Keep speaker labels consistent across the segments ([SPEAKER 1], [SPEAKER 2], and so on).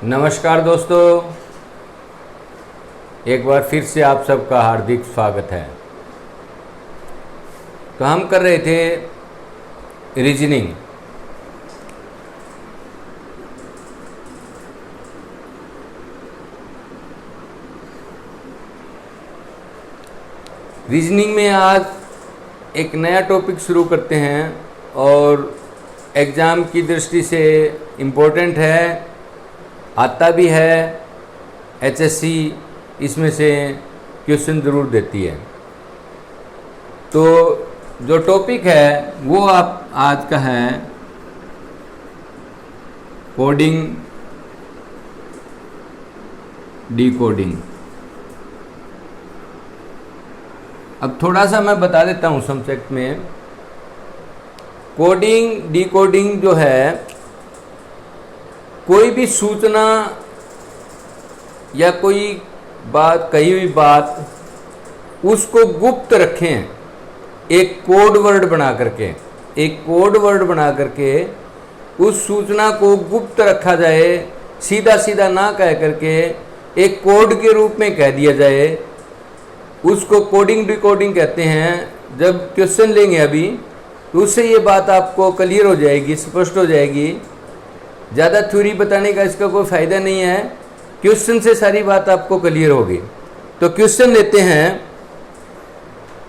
[SPEAKER 1] नमस्कार दोस्तों, एक बार फिर से आप सबका हार्दिक स्वागत है। तो हम कर रहे थे रीजनिंग। रीजनिंग में आज एक नया टॉपिक शुरू करते हैं और एग्ज़ाम की दृष्टि से इम्पोर्टेंट है, आता भी है। एचएससी इसमें से क्वेश्चन ज़रूर देती है। तो जो टॉपिक है वो आप आज का है कोडिंग डिकोडिंग। अब थोड़ा सा मैं बता देता हूँ सब्जेक्ट में। कोडिंग डिकोडिंग जो है, कोई भी सूचना या कोई बात, कही हुई बात, उसको गुप्त रखें एक कोड वर्ड बना करके उस सूचना को गुप्त रखा जाए। सीधा सीधा ना कह करके एक कोड के रूप में कह दिया जाए, उसको कोडिंग डिकोडिंग कहते हैं। जब क्वेश्चन लेंगे अभी तो उससे ये बात आपको क्लियर हो जाएगी, स्पष्ट हो जाएगी। ज़्यादा थ्योरी बताने का इसका कोई फ़ायदा नहीं है, क्वेश्चन से सारी बात आपको क्लियर होगी। तो क्वेश्चन लेते हैं।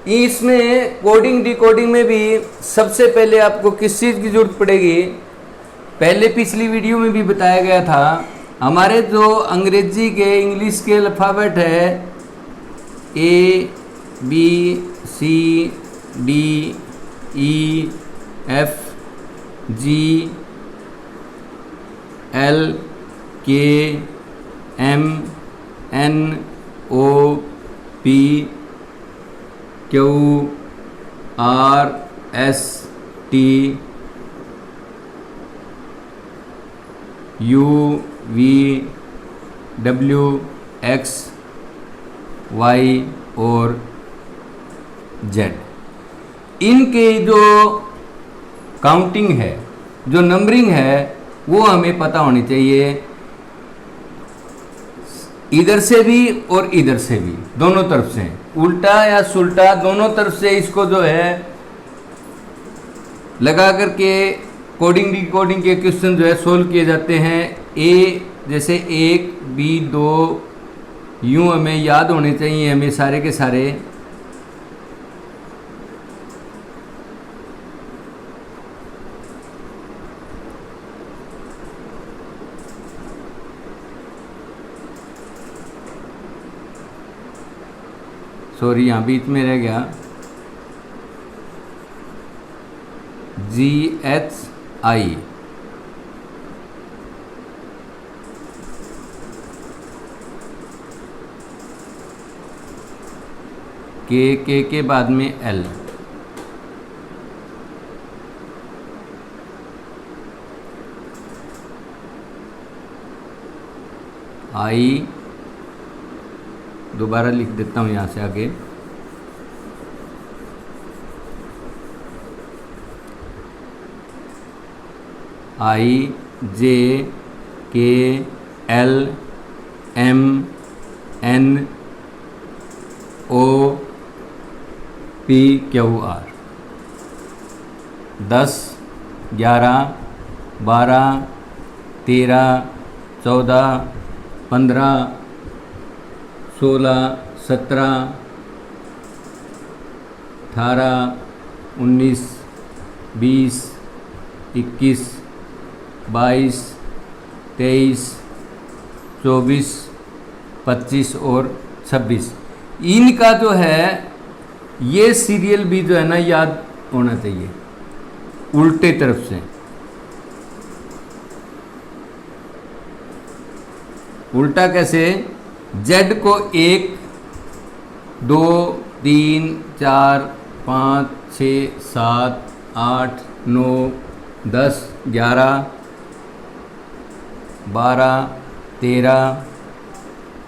[SPEAKER 1] इसमें कोडिंग डिकोडिंग में भी सबसे पहले आपको किस चीज़ की ज़रूरत पड़ेगी, पहले पिछली वीडियो में भी बताया गया था। हमारे जो अंग्रेजी के, इंग्लिश के अल्फ़ाबेट है ABCDEFG LKMNOPQRSTUVWXY और Z, इनके जो काउंटिंग है, जो नंबरिंग है, वो हमें पता होनी चाहिए। इधर से भी और इधर से भी, दोनों तरफ से, उल्टा या सुल्टा, दोनों तरफ से इसको जो है लगा करके कोडिंग डिकोडिंग के क्वेश्चन जो है सोल्व किए जाते हैं। जैसे 1 B 2 यूँ हमें याद होने चाहिए, हमें सारे के सारे। सॉरी, यहाँ बीच में रह गया। GHI के बाद में L, I दोबारा लिख देता हूँ यहाँ से आगे। IJKLMNOPQR 10 11 12 13 14 15 16 17 18 19 20 21 22 23 24 25 और 26, इनका जो है ये सीरियल भी जो है ना याद होना चाहिए उल्टे तरफ से। उल्टा कैसे? Z को 1 2 3 4 5 6 7 8 9 10 11 12 13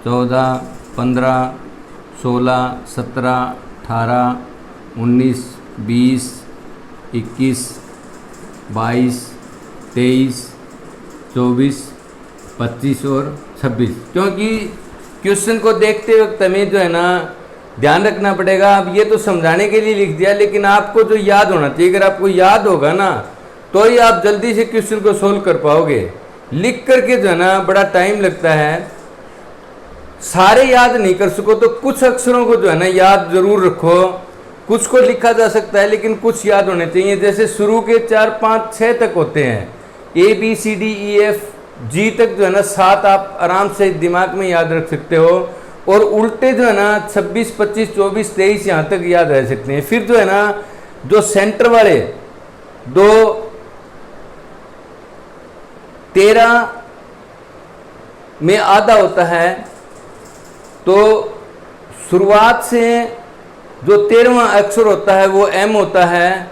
[SPEAKER 1] 14 15 16 17 18 19 20 21 22 23 24 25 और 26, क्योंकि क्वेश्चन को देखते वक्त हमें जो है ना ध्यान रखना पड़ेगा। अब ये तो समझाने के लिए लिख दिया, लेकिन आपको जो याद होना चाहिए, अगर आपको याद होगा ना तो ही आप जल्दी से क्वेश्चन को सोल्व कर पाओगे। लिख करके जो है ना बड़ा टाइम लगता है, सारे याद नहीं कर सको तो कुछ अक्षरों को जो है ना याद जरूर रखो। कुछ को लिखा जा सकता है लेकिन कुछ याद होने चाहिए। जैसे शुरू के 4 5 6 तक होते हैं, ABCDEF G तक जो है ना 7 आप आराम से दिमाग में याद रख सकते हो, और उल्टे जो है ना 26 25 24 23 यहाँ तक याद रह सकते हैं। फिर जो है ना जो सेंटर वाले 2 13 में आधा होता है, तो शुरुआत से जो 13वां अक्षर होता है वो M होता है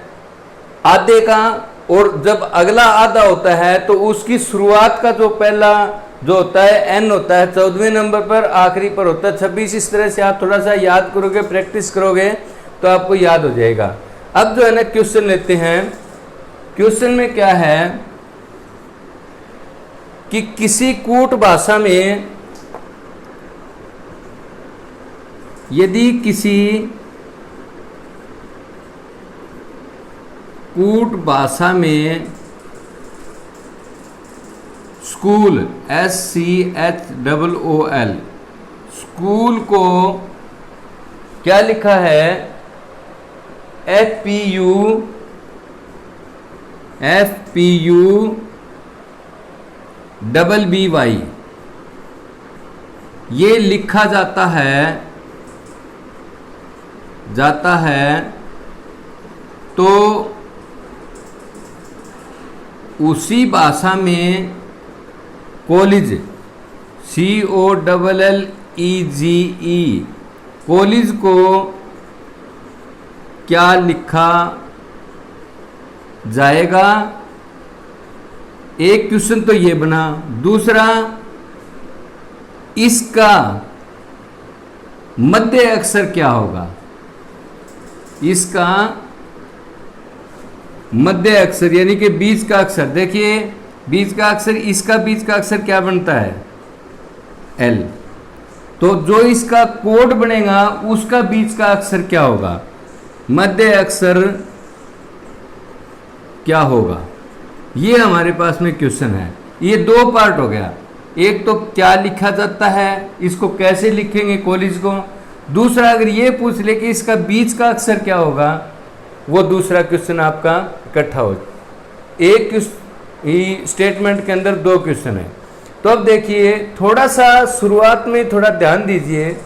[SPEAKER 1] आधे का, और जब अगला आधा होता है तो उसकी शुरुआत का जो पहला जो होता है N होता है 14वें नंबर पर, आखिरी पर होता है 26। इस तरह से आप थोड़ा सा याद करोगे, प्रैक्टिस करोगे तो आपको याद हो जाएगा। अब जो है ना क्वेश्चन लेते हैं। क्वेश्चन में क्या है कि किसी कूट भाषा में यदि किसी कूट भाषा में स्कूल SCHOOL स्कूल को क्या लिखा है FPUBBY ये लिखा जाता है तो उसी भाषा में कॉलेज COLLEGE कॉलेज को क्या लिखा जाएगा। एक क्वेश्चन तो ये बना। दूसरा, इसका मध्य अक्षर क्या होगा। इसका मध्य अक्षर यानी कि बीच का अक्षर, देखिए बीच का अक्षर, इसका बीच का अक्षर क्या बनता है L, तो जो इसका कोड बनेगा उसका बीच का अक्षर क्या होगा, मध्य अक्षर क्या होगा। ये हमारे पास में क्वेश्चन है। ये 2 पार्ट हो गया। एक तो क्या लिखा जाता है, इसको कैसे लिखेंगे कॉलेज को। दूसरा, अगर ये पूछ ले कि इसका बीच का अक्षर क्या होगा, वो दूसरा क्वेश्चन आपका इकट्ठा हो। एक स्टेटमेंट के अंदर 2 क्वेश्चन है। तो अब देखिए, थोड़ा सा शुरुआत में थोड़ा ध्यान दीजिए,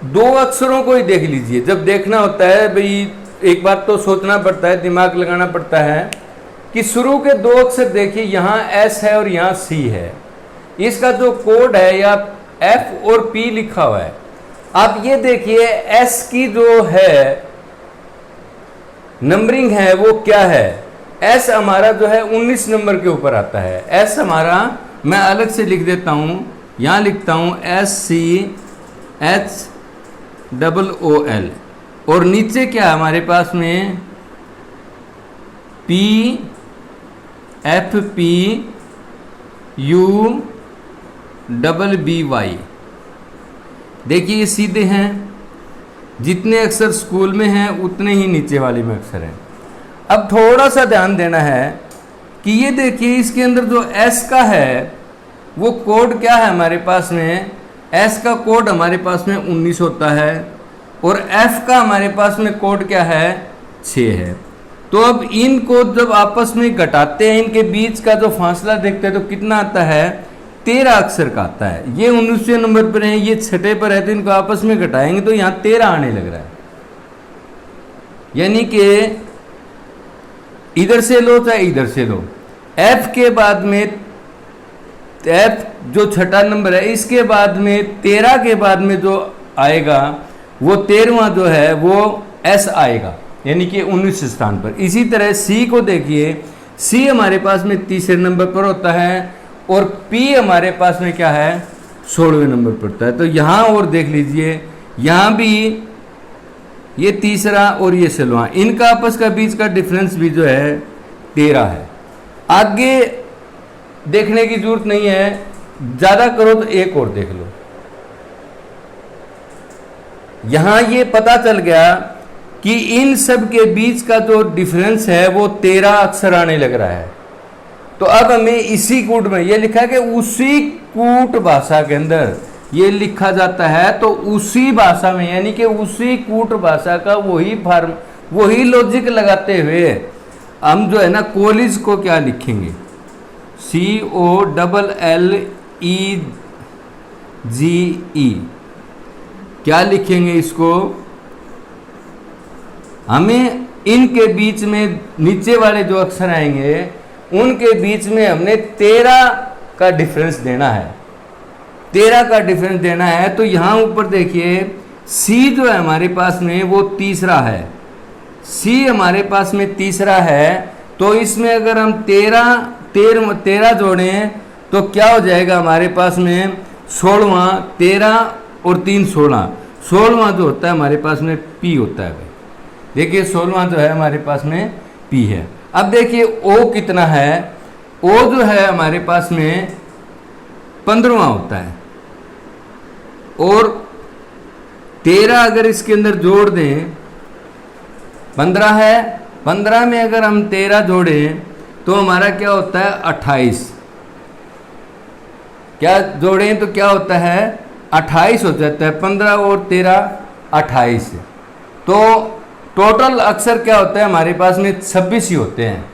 [SPEAKER 1] 2 अक्षरों को ही देख लीजिए। जब देखना होता है भाई, एक बार तो सोचना पड़ता है, दिमाग लगाना पड़ता है कि शुरू के 2 अक्षर देखिए, यहाँ S है और यहाँ C है। इसका जो कोड है या F और P लिखा हुआ है। आप ये देखिए S की जो है नंबरिंग है वो क्या है। S हमारा जो है 19 नंबर के ऊपर आता है। S हमारा, मैं अलग से लिख देता हूं, यहां लिखता हूं SCHOOL, और नीचे क्या है हमारे पास में PFPUBBY। देखिए ये सीधे हैं, जितने अक्षर स्कूल में हैं उतने ही नीचे वाले में अक्षर हैं। अब थोड़ा सा ध्यान देना है कि ये देखिए इसके अंदर जो S का है वो कोड क्या है हमारे पास में। S का कोड हमारे पास में 19 होता है, और F का हमारे पास में कोड क्या है 6 है। तो अब इनको जब आपस में घटाते हैं, इनके बीच का जो फासला देखते हैं तो कितना आता है 13 अक्षर का आता है। ये 19वें नंबर पर है, ये 6ठे पर है, तो इनको आपस में घटाएंगे तो यहाँ 13 आने लग रहा है। यानी कि इधर से लो चाहे इधर से लो, F के बाद में F जो 6ठा नंबर है, इसके बाद में 13 के बाद में जो आएगा वो 13वां जो है वो S आएगा, यानी कि 19 स्थान पर। इसी तरह C को देखिए, C हमारे पास में 3रे नंबर पर होता है, और P हमारे पास में क्या है 16वें नंबर पर होता है। तो यहाँ और देख लीजिए, यहाँ भी ये 3रा और ये 16वां, इनका आपस का बीच का डिफरेंस भी जो है 13 है। आगे देखने की जरूरत नहीं है, ज़्यादा करो तो एक और देख लो। यहां ये पता चल गया कि इन सब के बीच का जो डिफरेंस है वो 13 अक्षर आने लग रहा है। तो अब हमें इसी कूट में ये लिखा है कि उसी कूट भाषा के अंदर ये लिखा जाता है, तो उसी भाषा में यानी कि उसी कूट भाषा का वही लॉजिक लगाते हुए हम जो है ना कॉलेज को क्या लिखेंगे, COLLEGE, क्या लिखेंगे इसको। हमें इनके बीच में नीचे वाले जो अक्षर आएंगे उनके बीच में हमने 13 का डिफरेंस देना है, 13 का डिफरेंस देना है। तो यहाँ ऊपर देखिए सी जो है हमारे पास में वो तीसरा है, सी हमारे पास में तीसरा है। तो इसमें अगर हम 13 जोड़ें तो क्या हो जाएगा हमारे पास में 16वां, 13 और 3 16वां जो होता है हमारे पास में पी होता है। भाई देखिए 16वां जो है हमारे पास में पी है। अब देखिए ओ कितना है, ओ जो है हमारे पास में 15वां होता है, और 13 अगर इसके अंदर जोड़ दें 15 है, 15 में अगर हम 13 जोड़ें तो हमारा क्या होता है 28, क्या जोड़ें तो क्या होता है 28 हो जाता है, 15 और 13 28। तो टोटल अक्षर क्या होता है हमारे पास में 26 ही होते हैं।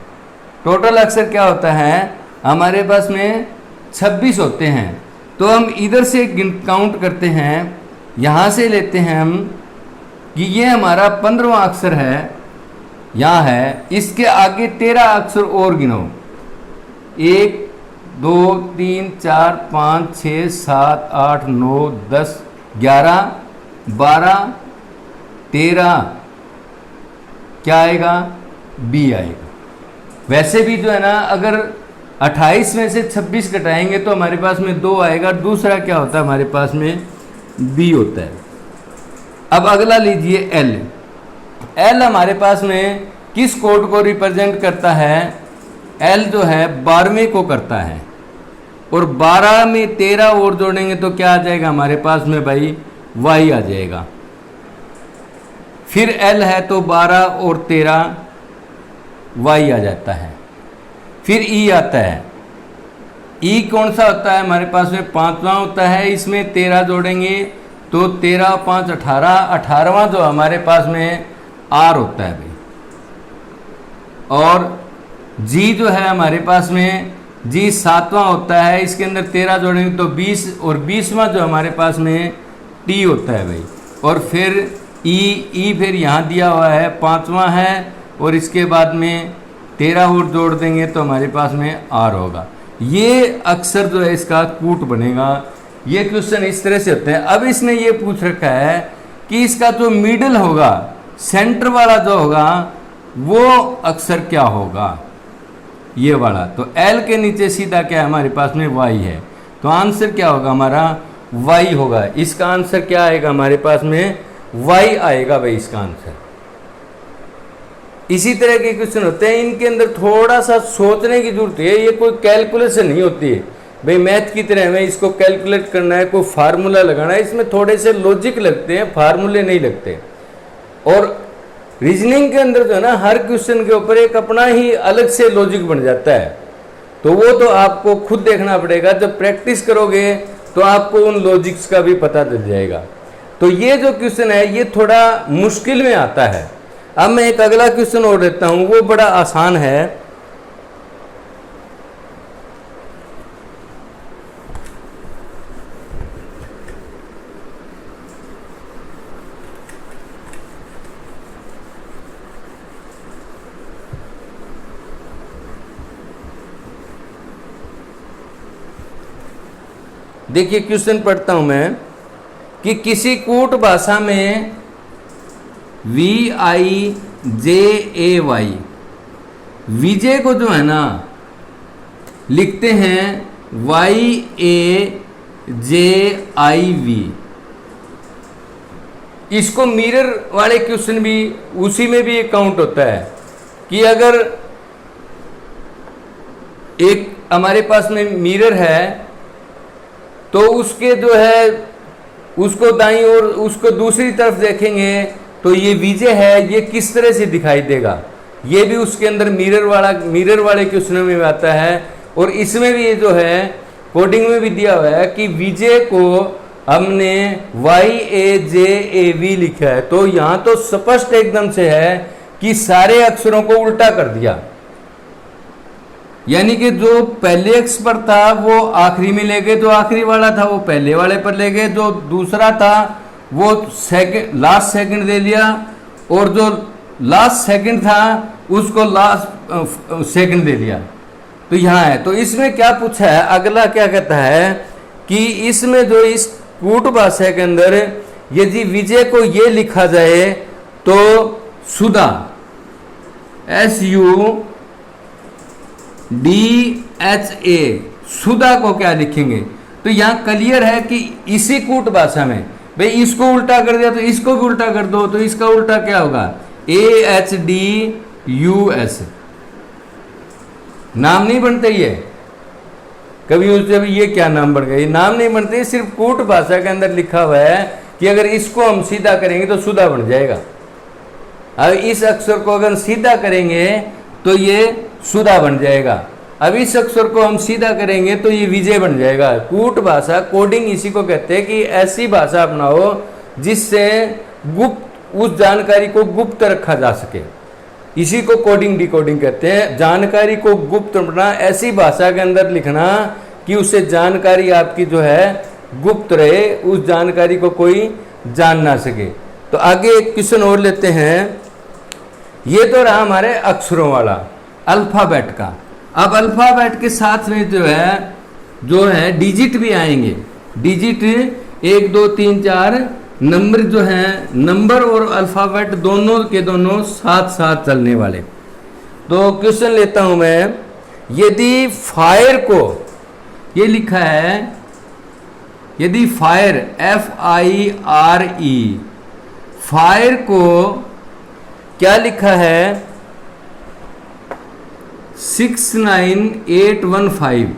[SPEAKER 1] टोटल अक्षर क्या होता है हमारे पास में 26 होते हैं। तो हम इधर से काउंट करते हैं, यहाँ से लेते हैं हम कि ये हमारा 15वां अक्षर है, यहाँ है, इसके आगे 13 अक्षर और गिनो, 1 2 3 4 5 6 7 8 9 10 11 12 13, क्या आएगा बी आएगा। वैसे भी जो है ना अगर 28 में से 26 घटाएंगे तो हमारे पास में 2 आएगा, दूसरा क्या होता है हमारे पास में बी होता है। अब अगला लीजिए एल। एल हमारे पास में किस कोड को रिप्रेजेंट करता है, एल जो है 12वें को करता है, और 12 में 13 और जोड़ेंगे तो क्या आ जाएगा हमारे पास में भाई वाई आ जाएगा। फिर एल है तो 12 और 13 वाई आ जाता है। फिर ई आता है, ई कौन सा होता है हमारे पास में 5वां होता है, इसमें 13 जोड़ेंगे तो 13 5 18, 18वां जो हमारे पास में आर होता है भाई। और जी जो है हमारे पास में जी 7वां होता है, इसके अंदर 13 जोड़ेंगे तो 20, और 20वां जो हमारे पास में टी होता है भाई। और फिर ई फिर यहाँ दिया हुआ है 5वां है, और इसके बाद में 13 और जोड़ देंगे तो हमारे पास में आर होगा। ये अक्षर जो है इसका कूट बनेगा। ये क्वेश्चन इस तरह से होते हैं। अब इसने ये पूछ रखा है कि इसका जो मिडिल होगा, सेंटर वाला जो होगा वो अक्षर क्या होगा, ये वाला। तो एल के नीचे सीधा क्या है हमारे पास में वाई है, तो आंसर क्या होगा हमारा वाई होगा। इसका आंसर क्या आएगा हमारे पास में वाई आएगा भाई इसका आंसर। इसी तरह के क्वेश्चन होते हैं, इनके अंदर थोड़ा सा सोचने की जरूरत है। ये कोई कैलकुलेशन नहीं होती है भाई मैथ की तरह हमें इसको कैलकुलेट करना है, कोई फार्मूला लगाना है। इसमें थोड़े से लॉजिक लगते हैं, फार्मूले नहीं लगते। और रीजनिंग के अंदर जो है ना हर क्वेश्चन के ऊपर एक अपना ही अलग से लॉजिक बन जाता है। तो वो तो आपको खुद देखना पड़ेगा, जब प्रैक्टिस करोगे तो आपको उन लॉजिक्स का भी पता चल जाएगा। तो ये जो क्वेश्चन है ये थोड़ा मुश्किल में आता है। अब मैं एक अगला क्वेश्चन और देता हूं, वो बड़ा आसान है। देखिए क्वेश्चन पढ़ता हूं मैं कि किसी कूट भाषा में VIJAY, विजय को जो है ना लिखते हैं YAJIV। इसको मिरर वाले क्वेश्चन भी उसी में भी एक काउंट होता है कि अगर एक हमारे पास में मिरर है, तो उसके जो है उसको दाईं ओर उसको दूसरी तरफ देखेंगे तो ये विजय है, ये किस तरह से दिखाई देगा, ये भी उसके अंदर मिरर वाले क्वेश्चनों में आता है। और इसमें भी ये जो है कोडिंग में भी दिया हुआ है कि विजय को हमने YAJAV लिखा है, तो यहाँ तो स्पष्ट एकदम से है कि सारे अक्षरों को उल्टा कर दिया, यानी कि जो पहले अक्ष पर था वो आखिरी में ले गए, जो आखिरी वाला था वो पहले वाले पर ले गए, जो दूसरा था वो लास्ट सेकंड दे लिया, और जो लास्ट सेकंड था उसको लास्ट सेकंड दे लिया। तो यहाँ है, तो इसमें क्या पूछा है, अगला क्या कहता है कि इसमें जो इस कूट भाषा के अंदर यदि विजय को ये लिखा जाए तो सुधा SUDHA सुधा को क्या लिखेंगे। तो यहाँ क्लियर है कि इसी कूट भाषा में भाई इसको उल्टा कर दिया तो इसको भी उल्टा कर दो, तो इसका उल्टा क्या होगा AHDUS। नाम नहीं बनते ये कभी उससे भी ये क्या नाम बन गया, ये नाम नहीं बनते, सिर्फ कूट भाषा के अंदर लिखा हुआ है कि अगर इसको हम सीधा करेंगे तो सुधा बन जाएगा, अब इस अक्षर को अगर सीधा करेंगे तो ये सुधा बन जाएगा, अब इस अक्षर को हम सीधा करेंगे तो ये विजय बन जाएगा। कूट भाषा कोडिंग इसी को कहते हैं कि ऐसी भाषा अपनाओ जिससे गुप्त उस जानकारी को गुप्त रखा जा सके, इसी को कोडिंग डिकोडिंग कहते हैं। जानकारी को गुप्त रखना, ऐसी भाषा के अंदर लिखना कि उससे जानकारी आपकी जो है गुप्त रहे, उस जानकारी को कोई जान ना सके। तो आगे एक क्वेश्चन और लेते हैं, ये तो रहा हमारे अक्षरों वाला अल्फाबेट का। अब अल्फाबेट के साथ में जो है डिजिट भी आएंगे, डिजिट 1 2 3 4 नंबर जो हैं, नंबर और अल्फाबेट दोनों के दोनों साथ साथ चलने वाले। तो क्वेश्चन लेता हूं मैं, यदि फायर को ये लिखा है, यदि फायर FIRE फायर को क्या लिखा है 69815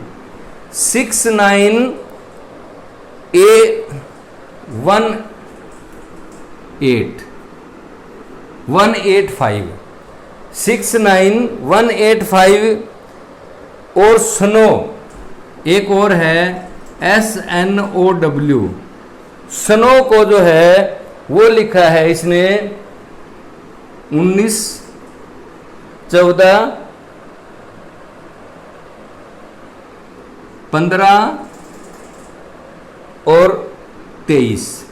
[SPEAKER 1] 69185 और स्नो एक और है SNOW। स्नो को जो है वो लिखा है इसने 19 14 15 और 23।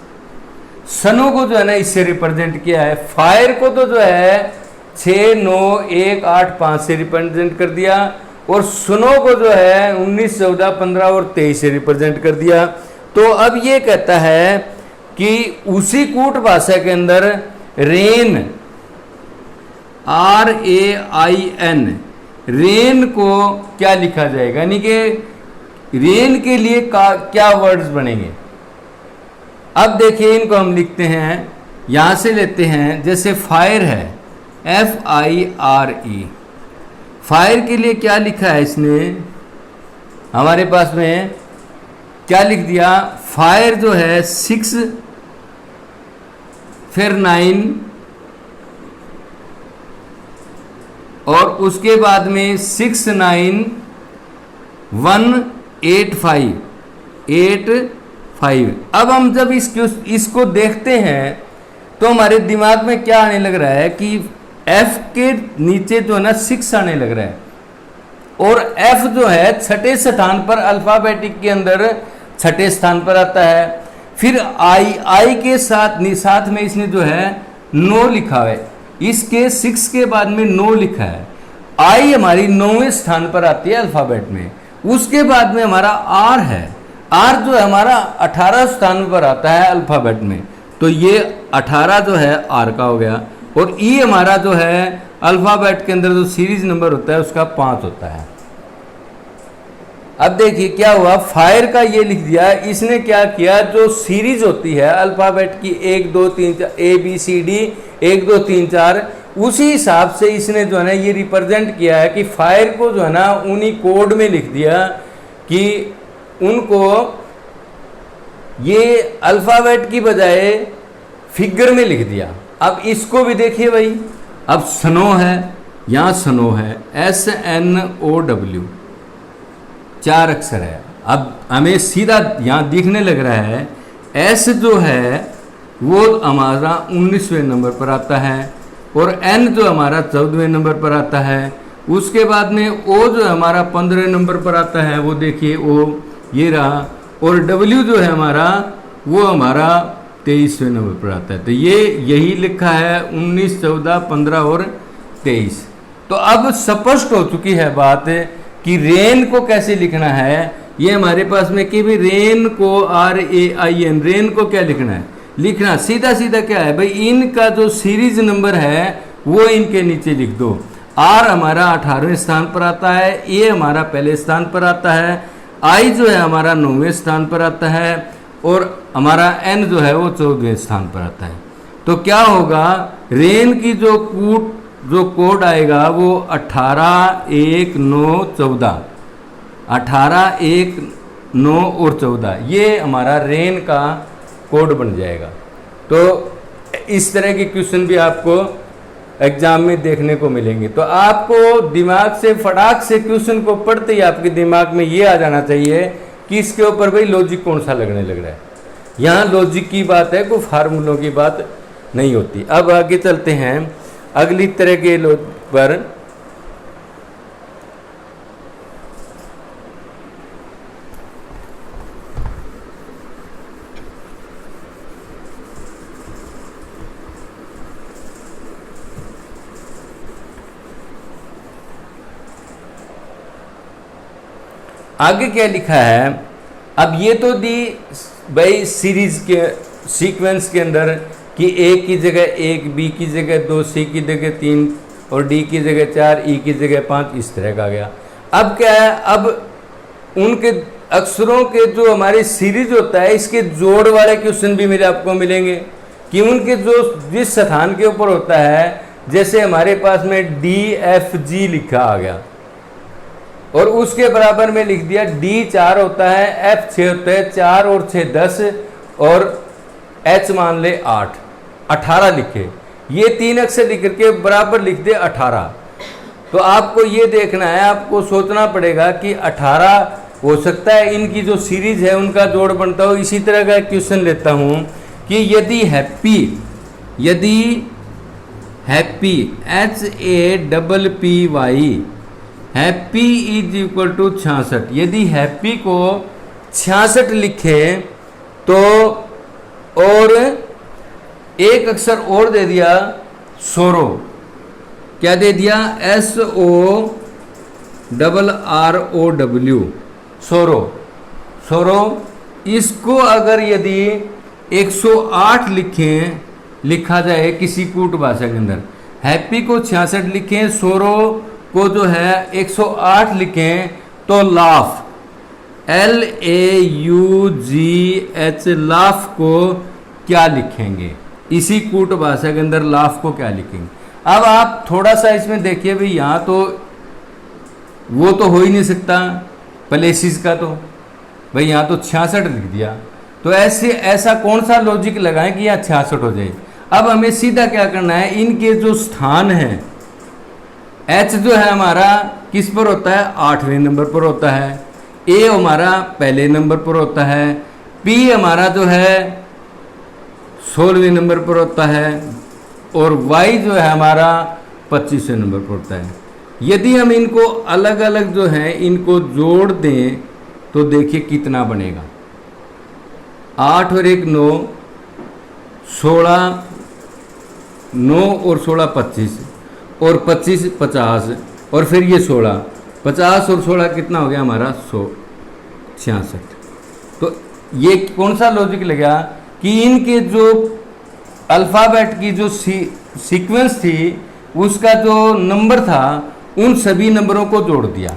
[SPEAKER 1] सनो को जो है ना इससे रिप्रेजेंट किया है, फायर को तो जो है 6 9 1 8 5 से रिप्रेजेंट कर दिया, और सुनो को जो है 19 14 15 और 23 से रिप्रेजेंट कर दिया। तो अब ये कहता है कि उसी कूट भाषा के अंदर रेन RAIN रेन को क्या लिखा जाएगा, यानी कि रेन के लिए क्या वर्ड्स बनेंगे। अब देखिए इनको हम लिखते हैं, यहां से लेते हैं, जैसे फायर है FIRE, फायर के लिए क्या लिखा है इसने, हमारे पास में क्या लिख दिया, फायर जो है 6 फिर 9 और उसके बाद में 6 9 1 8 5। अब हम जब इसको देखते हैं तो हमारे दिमाग में क्या आने लग रहा है कि F के नीचे जो है ना 6 आने लग रहा है, और F जो है छठे स्थान पर अल्फाबेटिक के अंदर छठे स्थान पर आता है। फिर I के साथ में इसने जो है 9 लिखा है, इसके 6 के बाद में 9 लिखा है। I हमारी 9वें स्थान पर आती है अल्फाबेट में। उसके बाद में हमारा R है, R जो है हमारा 18 स्थान पर आता है अल्फाबेट में, तो ये 18 जो है R का हो गया। और E हमारा जो है अल्फाबेट के अंदर जो सीरीज नंबर होता है उसका 5 होता है। अब देखिए क्या हुआ, फायर का ये लिख दिया, इसने क्या किया, जो सीरीज होती है अल्फाबेट की 1 2 3 4 ABCD 1 2 3 4, उसी हिसाब से इसने जो है ना ये रिप्रेजेंट किया है कि फायर को जो है ना उन्हीं कोड में लिख दिया कि उनको ये अल्फ़ाबेट की बजाय फिगर में लिख दिया। अब इसको भी देखिए भाई, अब स्नो है, यहाँ स्नो है, SNOW 4 अक्षर है। अब हमें सीधा यहाँ दिखने लग रहा है S जो है वो हमारा 19वें नंबर पर आता है और N जो हमारा 14वें नंबर पर आता है। उसके बाद में O जो हमारा 15वें नंबर पर आता है, वो देखिए O ये रहा, और W जो है हमारा वो हमारा 23वें नंबर पर आता है। तो ये यही लिखा है 19, 14, 15 और 23। तो अब स्पष्ट हो चुकी है बात कि रेन को कैसे लिखना है। ये हमारे पास में कि भाई रेन को RAIN, रेन को क्या लिखना है, लिखना सीधा सीधा क्या है भाई, इनका जो सीरीज नंबर है वो इनके नीचे लिख दो। R हमारा 18वें स्थान पर आता है, A हमारा पहले स्थान पर आता है, I जो है हमारा 9वें स्थान पर आता है और हमारा N जो है वो 14वें स्थान पर आता है। तो क्या होगा, रेन की जो कोड आएगा वो 18, 1, 9, 14, 18, 1, 9 और 14, ये हमारा रेन का कोड बन जाएगा। तो इस तरह के क्वेश्चन भी आपको एग्जाम में देखने को मिलेंगे। तो आपको दिमाग से फटाक से क्वेश्चन को पढ़ते ही आपके दिमाग में ये आ जाना चाहिए कि इसके ऊपर भाई लॉजिक कौन सा लगने लग रहा है। यहाँ लॉजिक की बात है, कोई फार्मूलों की बात नहीं होती। अब आगे चलते हैं अगली तरह के पर। आगे क्या लिखा है, अब ये तो दी भाई सीरीज के सीक्वेंस के अंदर कि A की जगह 1, B की जगह 2, C की जगह 3 और D की जगह 4, E की जगह 5, इस तरह का गया। अब क्या है, अब उनके अक्षरों के जो हमारी सीरीज होता है इसके जोड़ वाले क्वेश्चन भी मेरे आपको मिलेंगे कि उनके जो जिस स्थान के ऊपर होता है, जैसे हमारे पास में DFG लिखा आ गया और उसके बराबर में लिख दिया D 4 होता है, F 6 होता है, 4 और 6 10 और H मान ले 8, 18 लिखे। ये 3 अक्षर लिख करके बराबर लिख दे 18। तो आपको ये देखना है, आपको सोचना पड़ेगा कि 18 हो सकता है इनकी जो सीरीज है उनका जोड़ बनता हो। इसी तरह का एक क्वेश्चन लेता हूँ कि यदि happy HAPPY happy is equal to 66, यदि हैप्पी को 66 लिखे तो और एक अक्षर और दे दिया सोरो, क्या दे दिया SORROW सोरो। इसको अगर यदि 108 लिखा जाए किसी कूट भाषा के अंदर, हैप्पी को 66 लिखें, सोरो को जो है 108 लिखें, तो लाफ LAUGH लाफ को क्या लिखेंगे, इसी कूट भाषा के अंदर लाफ को क्या लिखेंगे। अब आप थोड़ा सा इसमें देखिए भाई, यहाँ तो वो तो हो ही नहीं सकता प्लेसिस का, तो भाई यहाँ तो 66 लिख दिया, तो ऐसा कौन सा लॉजिक लगाएं कि यहाँ 66 हो जाए। अब हमें सीधा क्या करना है, इनके जो स्थान है, H जो है हमारा किस पर होता है, 8वें नंबर पर होता है, A हमारा पहले नंबर पर होता है, P हमारा जो है 16वें नंबर पर होता है और Y जो है हमारा 25वें नंबर पर होता है। यदि हम इनको अलग अलग जो है इनको जोड़ दें तो देखिए कितना बनेगा, 8 और 1 9, 16, 9 और 16 25 और 25 50 और फिर ये 16, 50 और 16 कितना हो गया हमारा 166। तो ये कौन सा लॉजिक लगा कि इनके जो अल्फ़ाबेट की जो सीक्वेंस थी उसका जो नंबर था उन सभी नंबरों को जोड़ दिया।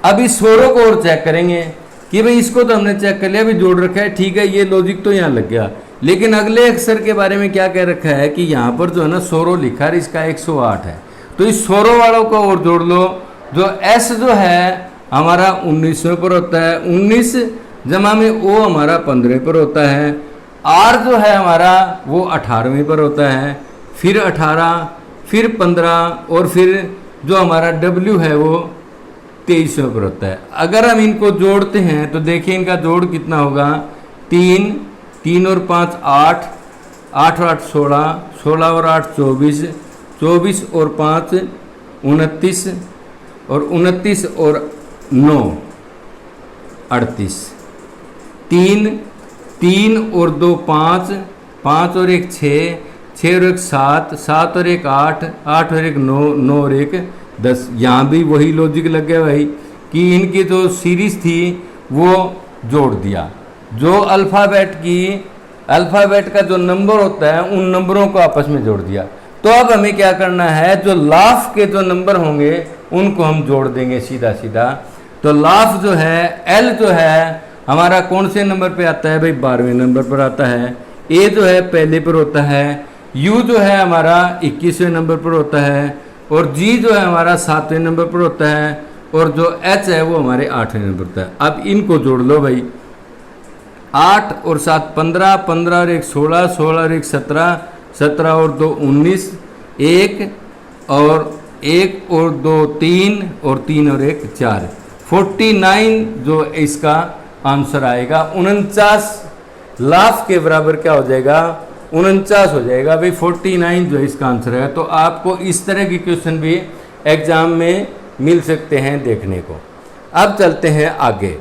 [SPEAKER 1] अब इस सोरो को और चेक करेंगे कि भाई इसको तो हमने चेक कर लिया, भी जोड़ रखा है, ठीक है, ये लॉजिक तो यहाँ लग गया। लेकिन अगले अक्षर के बारे में क्या कह रखा है कि यहाँ पर जो है ना 100 लिखा है, इसका 108 है, तो इस 100 वालों को और जोड़ लो। जो एस जो है हमारा 19वें पर होता है, 19 जमा में ओ हमारा 15 पर होता है, आर जो है हमारा वो 18वें पर होता है, फिर 18, फिर 15 और फिर जो हमारा डब्ल्यू है वो 23वें पर होता है। अगर हम इनको जोड़ते हैं तो देखिए इनका जोड़ कितना होगा, 3, 3 और 5 8, 8 और 8 16, 16 और 8 24, 24 और 5 29 और 29 और 9 38, 3, 3 और 2 5, 5 और 1 6, 6 और 1 7, 7 और 1 8, 8 और 1 9, 9 और 1 10। यहाँ भी वही लॉजिक लग गया भाई कि इनकी जो सीरीज थी वो जोड़ दिया। जो अल्फ़ाबेट का जो नंबर होता है उन नंबरों को आपस में जोड़ दिया। तो अब हमें क्या करना है, जो लाफ के जो नंबर होंगे उनको हम जोड़ देंगे सीधा सीधा। तो लाफ जो है, एल जो है हमारा कौन से नंबर पे आता है भाई, 12वें नंबर पर आता है। ए जो है पहले पर होता है, यू जो है हमारा 21वें नंबर पर होता है, और जी जो है हमारा 7वें नंबर पर होता है, और जो एच है वो हमारे 8वें नंबर पर होता है। अब इनको जोड़ लो भाई, 8 और 7 15, 15 और 1 16, 16 और 1 17, 17 और 2 19, 1 और 1 और 2 3 और 3 और 1 4, 49 जो इसका आंसर आएगा। 49 लाफ के बराबर क्या हो जाएगा, 49 हो जाएगा भाई। 49 जो इसका आंसर है। तो आपको इस तरह की क्वेश्चन भी एग्जाम में मिल सकते हैं देखने को। अब चलते हैं आगे।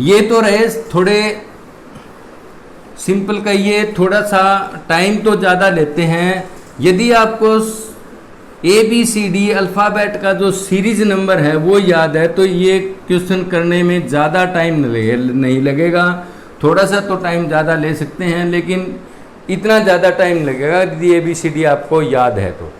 [SPEAKER 1] ये तो रहे थोड़े सिंपल का, ये थोड़ा सा टाइम तो ज़्यादा लेते हैं। यदि आपको ABCD अल्फ़ाबेट का जो सीरीज नंबर है वो याद है तो ये क्वेश्चन करने में ज़्यादा टाइम नहीं लगेगा। थोड़ा सा तो टाइम ज़्यादा ले सकते हैं, लेकिन इतना ज़्यादा टाइम लगेगा यदि ABCD आपको याद है तो।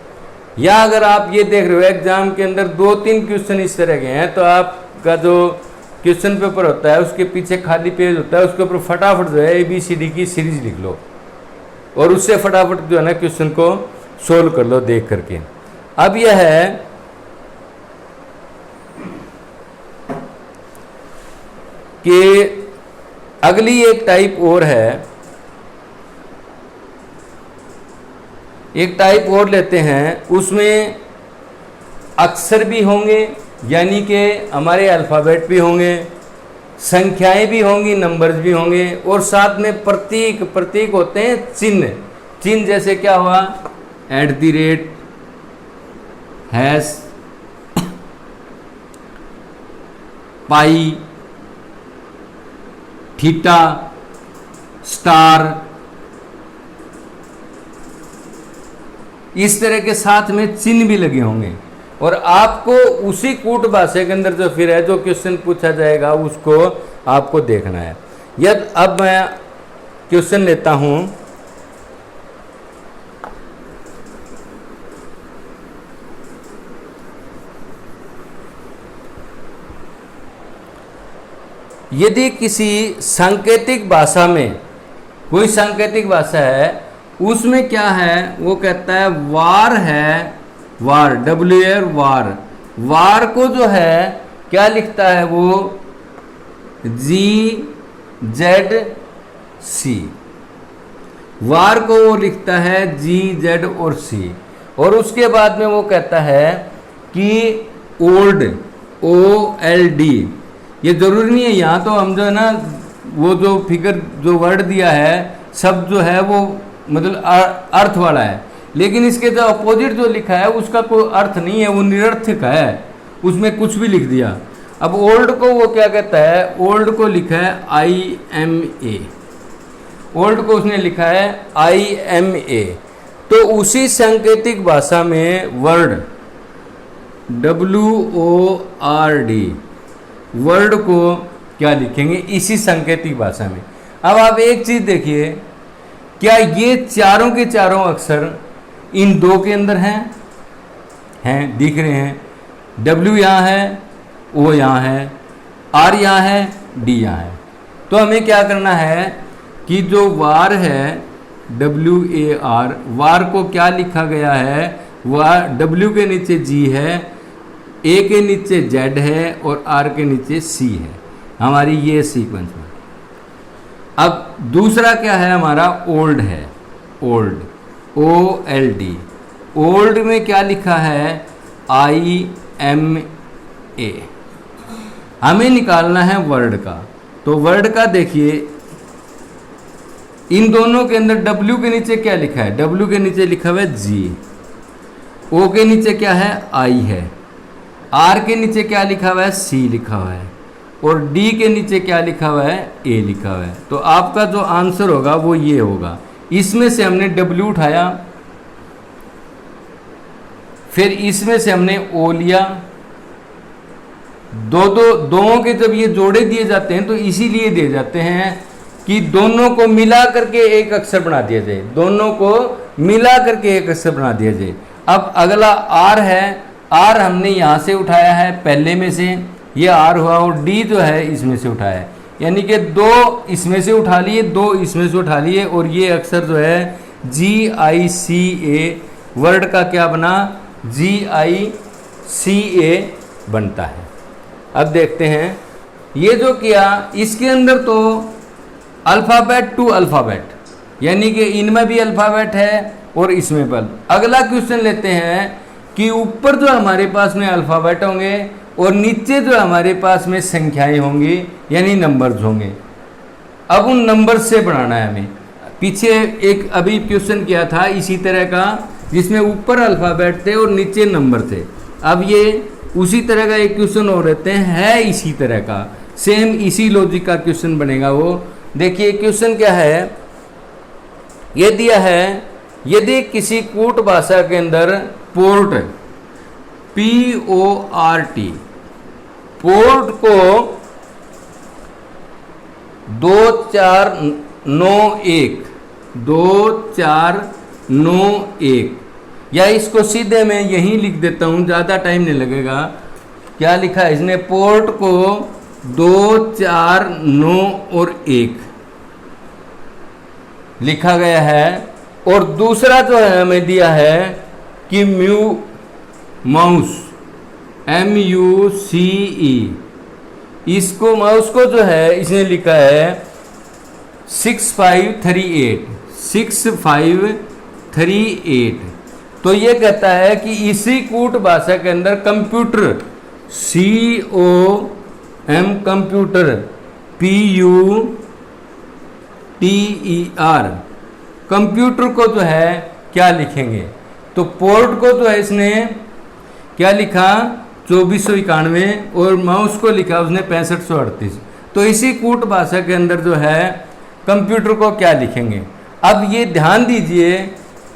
[SPEAKER 1] या अगर आप ये देख रहे हो एग्जाम के अंदर 2-3 क्वेश्चन इस तरह के हैं, तो आपका जो क्वेश्चन पेपर होता है उसके पीछे खाली पेज होता है, उसके ऊपर फटाफट जो है ABCD की सीरीज लिख लो और उससे फटाफट जो है ना क्वेश्चन को सोल्व कर लो देख करके। अब यह है कि अगली एक टाइप और है, एक टाइप और लेते हैं। उसमें अक्षर भी होंगे यानी कि हमारे अल्फ़ाबेट भी होंगे, संख्याएं भी होंगी, नंबर्स भी होंगे, और साथ में प्रतीक होते हैं, चिन्ह जैसे क्या हुआ, @ हैश, पाई, थीटा, स्टार, इस तरह के साथ में चिन्ह भी लगे होंगे। और आपको उसी कूट भाषा के अंदर जो फिर है जो क्वेश्चन पूछा जाएगा उसको आपको देखना है। यदि अब मैं क्वेश्चन लेता हूं, यदि किसी सांकेतिक भाषा में, कोई सांकेतिक भाषा है उसमें क्या है, वो कहता है वार है, वार WAR वार, वार को जो है क्या लिखता है वो GZC, वार को वो लिखता है GZ और C। और उसके बाद में वो कहता है कि ओल्ड OLD, ये जरूरी नहीं है, यहाँ तो हम जो है ना वो जो फिगर जो वर्ड दिया है सब जो है वो मतलब अर्थ वाला है, लेकिन इसके जो अपोजिट जो लिखा है उसका कोई अर्थ नहीं है, वो निरर्थक है, उसमें कुछ भी लिख दिया। अब ओल्ड को वो क्या कहता है, ओल्ड को लिखा है IMA, ओल्ड को उसने लिखा है IMA। तो उसी सांकेतिक भाषा में वर्ड WORD, वर्ड को क्या लिखेंगे इसी सांकेतिक भाषा में। अब आप एक चीज देखिए, क्या ये चारों के चारों अक्षर इन दो के अंदर हैं दिख रहे हैं। W यहाँ है, O यहाँ है, R यहाँ है, D यहाँ है। तो हमें क्या करना है कि जो वार है WAR, वार को क्या लिखा गया है, वार W के नीचे G है, A के नीचे Z है और R के नीचे C है, हमारी ये सीक्वेंस में। अब दूसरा क्या है हमारा, ओल्ड है, ओल्ड OLD। ओल्ड में क्या लिखा है, IMA। हमें निकालना है वर्ड का, तो वर्ड का देखिए इन दोनों के अंदर W के नीचे क्या लिखा है, W के नीचे लिखा हुआ है G, O के नीचे क्या है, I है, R के नीचे क्या लिखा हुआ है, C लिखा हुआ है, और D के नीचे क्या लिखा हुआ है, A लिखा हुआ है। तो आपका जो आंसर होगा वो ये होगा। इसमें से हमने W उठाया, फिर इसमें से हमने O लिया, दोनों के जब ये जोड़े दिए जाते हैं तो इसीलिए दिए जाते हैं कि दोनों को मिला करके एक अक्षर बना दिया जाए, दोनों को मिला करके एक अक्षर बना दिया जाए। अब अगला R है, R हमने यहाँ से उठाया है पहले में से, ये R हुआ, और D जो है इसमें से उठाया है, यानी कि 2 इसमें से उठा लिए, 2 इसमें से उठा लिए, और ये अक्षर जो है GICA, वर्ड का क्या बना, GICA बनता है। अब देखते हैं ये जो किया, इसके अंदर तो अल्फ़ाबेट टू अल्फ़ाबेट, यानी कि इनमें भी अल्फ़ाबेट है और इसमें पर। अगला क्वेश्चन लेते हैं कि ऊपर जो हमारे पास में अल्फ़ाबेट होंगे और नीचे जो हमारे पास में संख्याएं होंगी यानी नंबर्स होंगे। अब उन नंबर से बनाना है हमें। पीछे एक अभी क्वेश्चन किया था इसी तरह का, जिसमें ऊपर अल्फ़ाबेट थे और नीचे नंबर थे। अब ये उसी तरह का एक क्वेश्चन और रहते हैं, है इसी तरह का, सेम इसी लॉजिक का क्वेश्चन बनेगा वो। देखिए क्वेश्चन क्या है, ये दिया है, यदि किसी कूट भाषा के अंदर पोर्ट PORT, पोर्ट को 2491 या इसको सीधे मैं यहीं लिख देता हूँ, ज़्यादा टाइम नहीं लगेगा। क्या लिखा है इसने, पोर्ट को 2 4 9 और 1 लिखा गया है। और दूसरा जो है हमें दिया है कि माउस MUCE, इसको माउस को जो है इसने लिखा है 6538। तो ये कहता है कि इसी कूट भाषा के अंदर computer COM computer PUTER computer को जो है क्या लिखेंगे। तो पोर्ट को जो है इसने क्या लिखा 2491 और माउस को लिखा उसने 6538। तो इसी कूट भाषा के अंदर जो है कंप्यूटर को क्या लिखेंगे। अब ये ध्यान दीजिए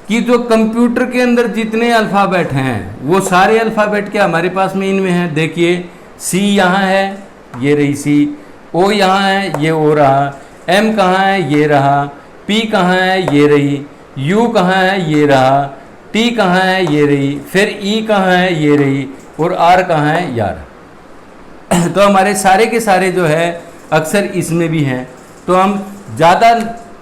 [SPEAKER 1] कि जो कंप्यूटर के अंदर जितने अल्फ़ाबेट हैं वो सारे अल्फ़ाबेट क्या हमारे पास में इनमें है। देखिए C यहाँ है, ये रही C, O यहाँ है, ये O रहा, M कहाँ है, ये रहा, P कहाँ है, ये रही, U कहाँ है, ये रहा, T कहाँ है, ये रही, फिर E कहाँ है, ये रही, और R कहाँ है, यार। तो हमारे सारे के सारे जो है अक्सर इसमें भी हैं। तो हम ज़्यादा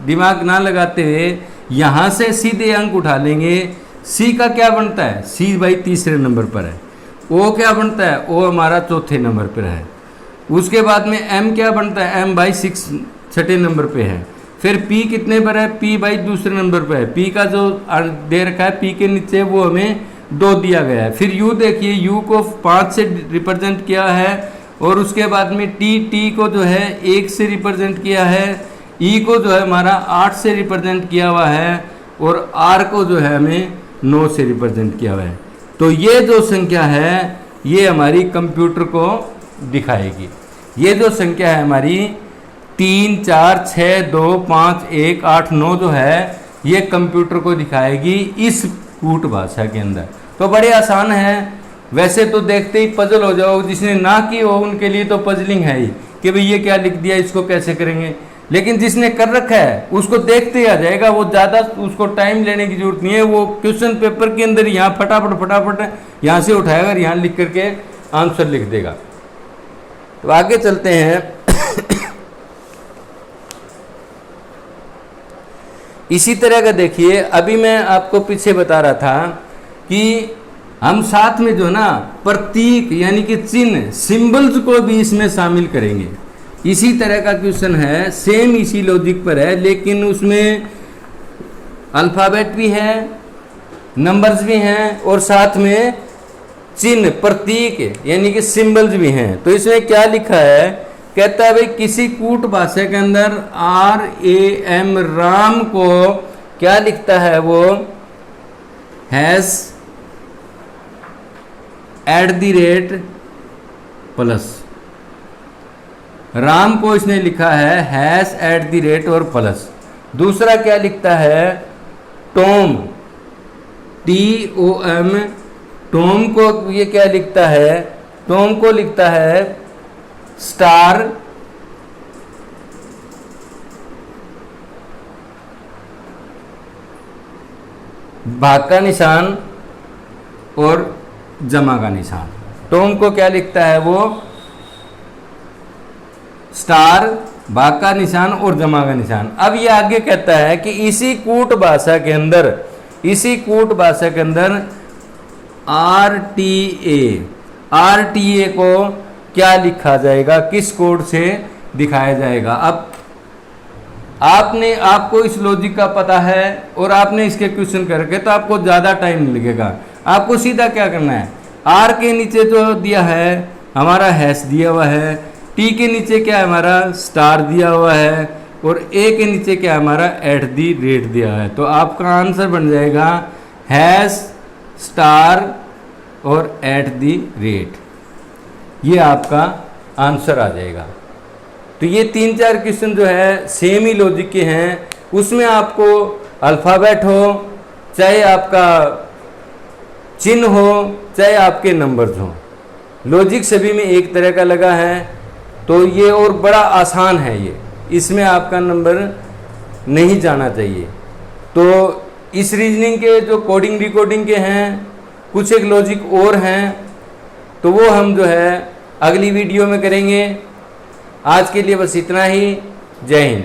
[SPEAKER 1] दिमाग ना लगाते हुए यहाँ से सीधे अंक उठा लेंगे। C का क्या बनता है, C भाई तीसरे नंबर पर है। O क्या बनता है, O हमारा चौथे नंबर पर है। उसके बाद में M क्या बनता है, M भाई 6 नंबर पे है। फिर P कितने पर है, P भाई दूसरे नंबर पर है। P का जो दे रखा है P के नीचे वो हमें 2 दिया गया है। फिर U देखिए, U को 5 से रिप्रेजेंट किया है और उसके बाद में T को जो है 1 से रिप्रेजेंट किया है, E को जो है हमारा 8 से रिप्रेजेंट किया हुआ है और R को जो है हमें 9 से रिप्रेजेंट किया हुआ है। तो ये जो संख्या है ये हमारी कंप्यूटर को दिखाएगी। ये जो संख्या है हमारी 3 4 6 2 5 1 8 9 जो है ये कंप्यूटर को दिखाएगी इस कूट भाषा के अंदर। तो बड़े आसान है। वैसे तो देखते ही पजल हो जाओ, जिसने ना की हो उनके लिए तो पजलिंग है ही कि भाई ये क्या लिख दिया, इसको कैसे करेंगे। लेकिन जिसने कर रखा है उसको देखते ही आ जाएगा, वो ज़्यादा उसको टाइम लेने की जरूरत नहीं है। वो क्वेश्चन पेपर के अंदर यहाँ फटाफट यहाँ से उठाएगा और यहाँ लिख करके आंसर लिख देगा। तो आगे चलते हैं। इसी तरह का देखिए, अभी मैं आपको पीछे बता रहा था कि हम साथ में जो ना प्रतीक यानी कि चिन्ह सिंबल्स को भी इसमें शामिल करेंगे। इसी तरह का क्वेश्चन है, सेम इसी लॉजिक पर है, लेकिन उसमें अल्फ़ाबेट भी है, नंबर्स भी हैं और साथ में चिन्ह प्रतीक यानी कि सिंबल्स भी हैं। तो इसमें क्या लिखा है, कहता है भाई किसी कूट भाषा के अंदर RAM राम को क्या लिखता है, वो #@ प्लस। राम को इसने लिखा है #@ और प्लस। दूसरा क्या लिखता है, टॉम TOM, टॉम को ये क्या लिखता है, टॉम को लिखता है स्टार भाग का निशान और जमा का निशान। टॉम को क्या लिखता है, वो स्टार भाग का निशान और जमा का निशान। अब ये आगे कहता है कि इसी कूट भाषा के अंदर RTA को क्या लिखा जाएगा, किस कोड से दिखाया जाएगा। अब आपको इस लॉजिक का पता है और आपने इसके क्वेश्चन करके तो आपको ज़्यादा टाइम नहीं लगेगा। आपको सीधा क्या करना है, R के नीचे जो दिया है हमारा हैश दिया हुआ है, T के नीचे क्या है हमारा स्टार दिया हुआ है और A के नीचे क्या है हमारा @ दिया है। तो आपका आंसर बन जाएगा हैश स्टार और @। ये आपका आंसर आ जाएगा। तो ये 3-4 क्वेश्चन जो है सेम ही लॉजिक के हैं। उसमें आपको अल्फ़ाबेट हो, चाहे आपका चिन्ह हो, चाहे आपके नंबर्स हो, लॉजिक सभी में एक तरह का लगा है। तो ये और बड़ा आसान है, ये इसमें आपका नंबर नहीं जाना चाहिए। तो इस रीजनिंग के जो कोडिंग डिकोडिंग के हैं, कुछ एक लॉजिक और हैं, तो वो हम जो है अगली वीडियो में करेंगे। आज के लिए बस इतना ही। जय हिंद।